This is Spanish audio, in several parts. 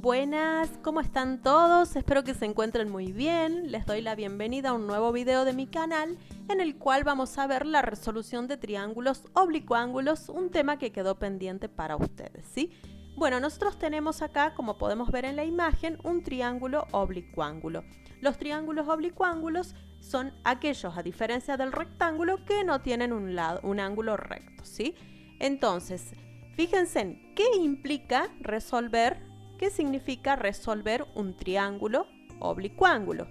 Buenas, ¿cómo están todos? Espero que se encuentren muy bien. Les doy la bienvenida a un nuevo video de mi canal en el cual vamos a ver la resolución de triángulos oblicuángulos, un tema que quedó pendiente para ustedes, ¿sí? Bueno, nosotros tenemos acá, como podemos ver en la imagen, un triángulo oblicuángulo. Los triángulos oblicuángulos son aquellos, a diferencia del rectángulo, que no tienen un ángulo recto, ¿sí? Entonces, fíjense en qué implica resolver. ¿Qué significa resolver un triángulo oblicuángulo?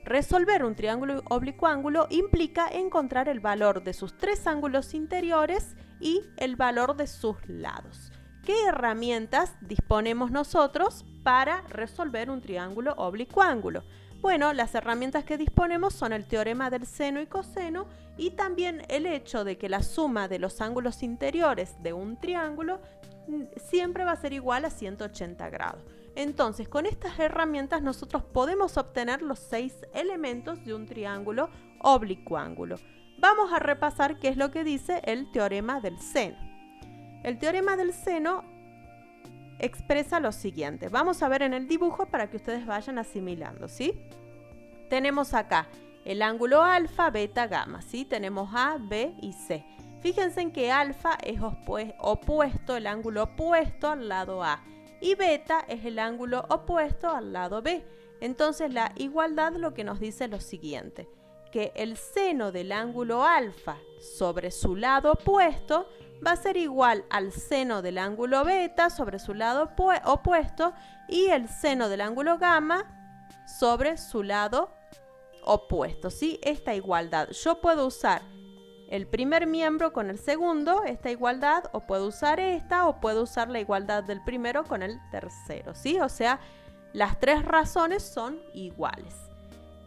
Resolver un triángulo oblicuángulo implica encontrar el valor de sus tres ángulos interiores y el valor de sus lados. ¿Qué herramientas disponemos nosotros para resolver un triángulo oblicuángulo? Bueno, las herramientas que disponemos son el teorema del seno y coseno y también el hecho de que la suma de los ángulos interiores de un triángulo siempre va a ser igual a 180 grados. Entonces, con estas herramientas nosotros podemos obtener los 6 elementos de un triángulo oblicuángulo. Vamos a repasar qué es lo que dice el teorema del seno. El teorema del seno expresa lo siguiente. Vamos a ver en el dibujo para que ustedes vayan asimilando, ¿sí? Tenemos acá el ángulo alfa, beta, gamma, ¿sí? Tenemos A, B y C. Fíjense en que alfa es opuesto, el ángulo opuesto al lado A, y beta es el ángulo opuesto al lado B. Entonces la igualdad lo que nos dice es lo siguiente, que el seno del ángulo alfa sobre su lado opuesto va a ser igual al seno del ángulo beta sobre su lado opuesto y el seno del ángulo gamma sobre su lado opuesto, ¿sí? Esta igualdad. Yo puedo usar el primer miembro con el segundo, esta igualdad, o puedo usar esta, o puedo usar la igualdad del primero con el tercero, ¿sí? O sea, las tres razones son iguales.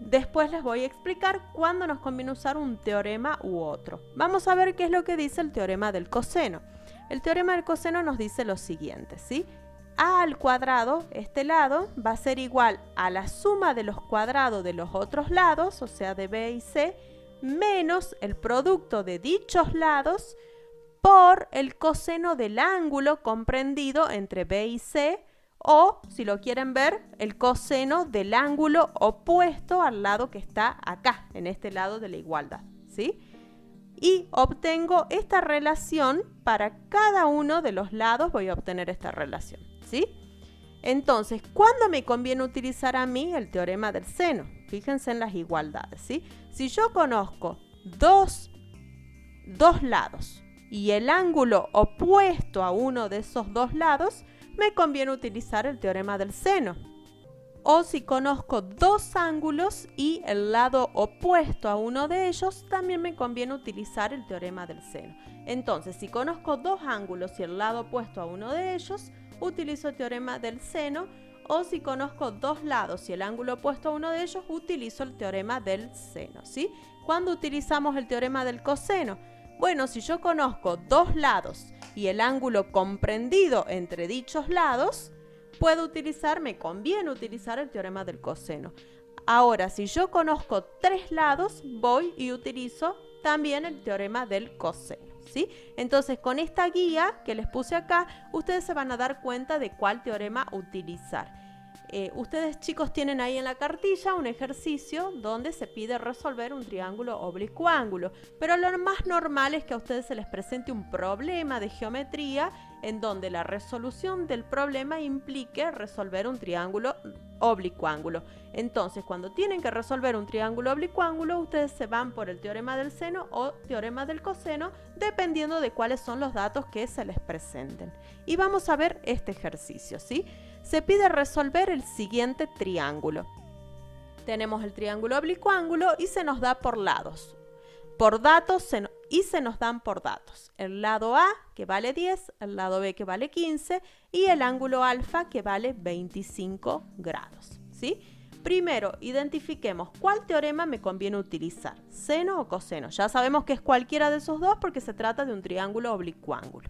Después les voy a explicar cuándo nos conviene usar un teorema u otro. Vamos a ver qué es lo que dice el teorema del coseno. El teorema del coseno nos dice lo siguiente, ¿sí? A al cuadrado, este lado, va a ser igual a la suma de los cuadrados de los otros lados, o sea, de B y C, menos el producto de dichos lados por el coseno del ángulo comprendido entre B y C, o, si lo quieren ver, el coseno del ángulo opuesto al lado que está acá, en este lado de la igualdad, ¿sí? Y obtengo esta relación para cada uno de los lados, voy a obtener esta relación, ¿sí? Entonces, ¿cuándo me conviene utilizar a mí el teorema del seno? Fíjense en las igualdades, ¿sí? Si yo conozco dos lados y el ángulo opuesto a uno de esos dos lados, me conviene utilizar el teorema del seno. O si conozco dos ángulos y el lado opuesto a uno de ellos, también me conviene utilizar el teorema del seno. Entonces, si conozco dos ángulos y el lado opuesto a uno de ellos, utilizo el teorema del seno. O si conozco dos lados y el ángulo opuesto a uno de ellos, utilizo el teorema del seno, ¿sí? ¿Cuándo utilizamos el teorema del coseno? Bueno, si yo conozco dos lados y el ángulo comprendido entre dichos lados, me conviene utilizar el teorema del coseno. Ahora, si yo conozco tres lados, voy y utilizo también el teorema del coseno, ¿sí? Entonces, con esta guía que les puse acá, ustedes se van a dar cuenta de cuál teorema utilizar. Ustedes, chicos, tienen ahí en la cartilla un ejercicio donde se pide resolver un triángulo oblicuángulo, pero lo más normal es que a ustedes se les presente un problema de geometría en donde la resolución del problema implique resolver un triángulo oblicuángulo. Entonces, cuando tienen que resolver un triángulo oblicuángulo, ustedes se van por el teorema del seno o teorema del coseno, dependiendo de cuáles son los datos que se les presenten. Y vamos a ver este ejercicio, ¿sí? Se pide resolver el siguiente triángulo. Tenemos el triángulo oblicuángulo y se nos da por lados. Por datos se nos dan por datos. El lado A que vale 10, el lado B que vale 15 y el ángulo alfa que vale 25 grados, ¿sí? Primero, identifiquemos cuál teorema me conviene utilizar, seno o coseno. Ya sabemos que es cualquiera de esos dos porque se trata de un triángulo oblicuángulo.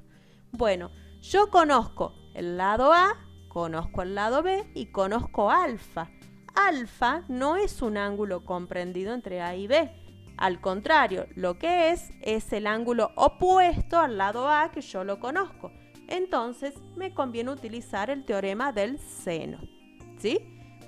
Bueno, yo conozco el lado A, conozco el lado B y conozco alfa. Alfa no es un ángulo comprendido entre A y B. Al contrario, lo que es el ángulo opuesto al lado A que yo lo conozco. Entonces me conviene utilizar el teorema del seno, ¿sí?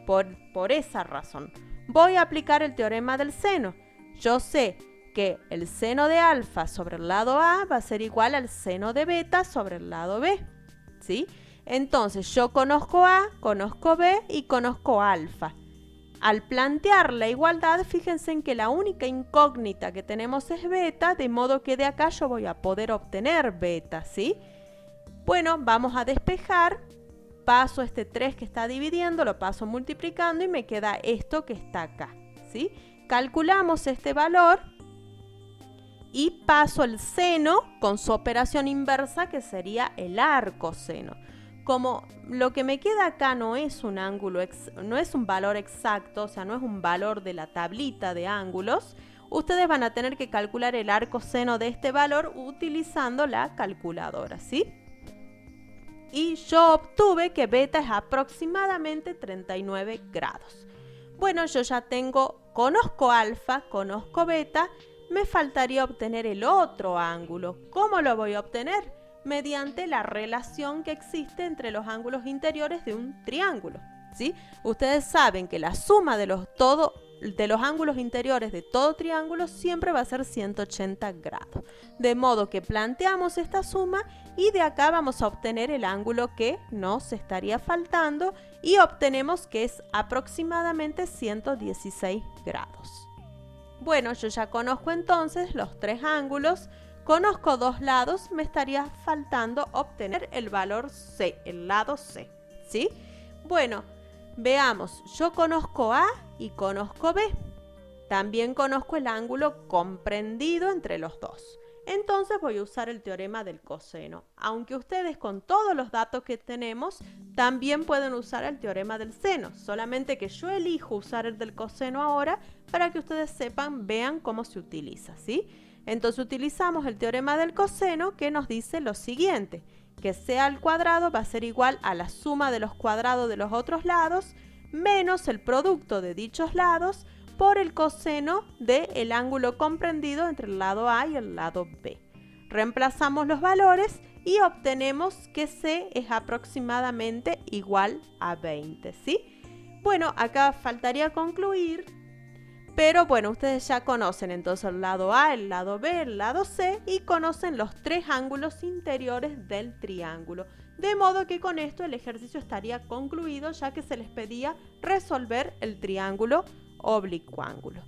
Por esa razón. Voy a aplicar el teorema del seno. Yo sé que el seno de alfa sobre el lado A va a ser igual al seno de beta sobre el lado B, ¿sí? Entonces yo conozco A, conozco B y conozco alfa. Al plantear la igualdad, fíjense en que la única incógnita que tenemos es beta, de modo que de acá yo voy a poder obtener beta, ¿sí? Bueno, vamos a despejar. Paso este 3 que está dividiendo, lo paso multiplicando y me queda esto que está acá, ¿sí? Calculamos este valor y paso el seno con su operación inversa, que sería el arcoseno. Como lo que me queda acá no es un ángulo, no es un valor exacto, o sea, no es un valor de la tablita de ángulos, ustedes van a tener que calcular el arcoseno de este valor utilizando la calculadora, ¿sí? Y yo obtuve que beta es aproximadamente 39 grados. Bueno, yo ya conozco alfa, conozco beta, me faltaría obtener el otro ángulo. ¿Cómo lo voy a obtener? Mediante la relación que existe entre los ángulos interiores de un triángulo, ¿sí? Ustedes saben que la suma de los ángulos interiores de todo triángulo siempre va a ser 180 grados. De modo que planteamos esta suma y de acá vamos a obtener el ángulo que nos estaría faltando y obtenemos que es aproximadamente 116 grados. Bueno, yo ya conozco entonces los tres ángulos, conozco dos lados, me estaría faltando obtener el valor C, el lado C, ¿sí? Bueno, veamos, yo conozco A y conozco B. También conozco el ángulo comprendido entre los dos. Entonces voy a usar el teorema del coseno. Aunque ustedes con todos los datos que tenemos, también pueden usar el teorema del seno. Solamente que yo elijo usar el del coseno ahora para que ustedes vean cómo se utiliza, ¿sí? Entonces utilizamos el teorema del coseno, que nos dice lo siguiente, que C al cuadrado va a ser igual a la suma de los cuadrados de los otros lados menos el producto de dichos lados por el coseno del ángulo comprendido entre el lado A y el lado B. Reemplazamos los valores y obtenemos que C es aproximadamente igual a 20, ¿sí? Bueno, acá faltaría concluir, pero bueno, ustedes ya conocen entonces el lado A, el lado B, el lado C y conocen los tres ángulos interiores del triángulo. De modo que con esto el ejercicio estaría concluido, ya que se les pedía resolver el triángulo oblicuángulo.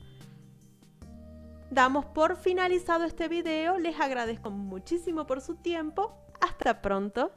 Damos por finalizado este video, les agradezco muchísimo por su tiempo, hasta pronto.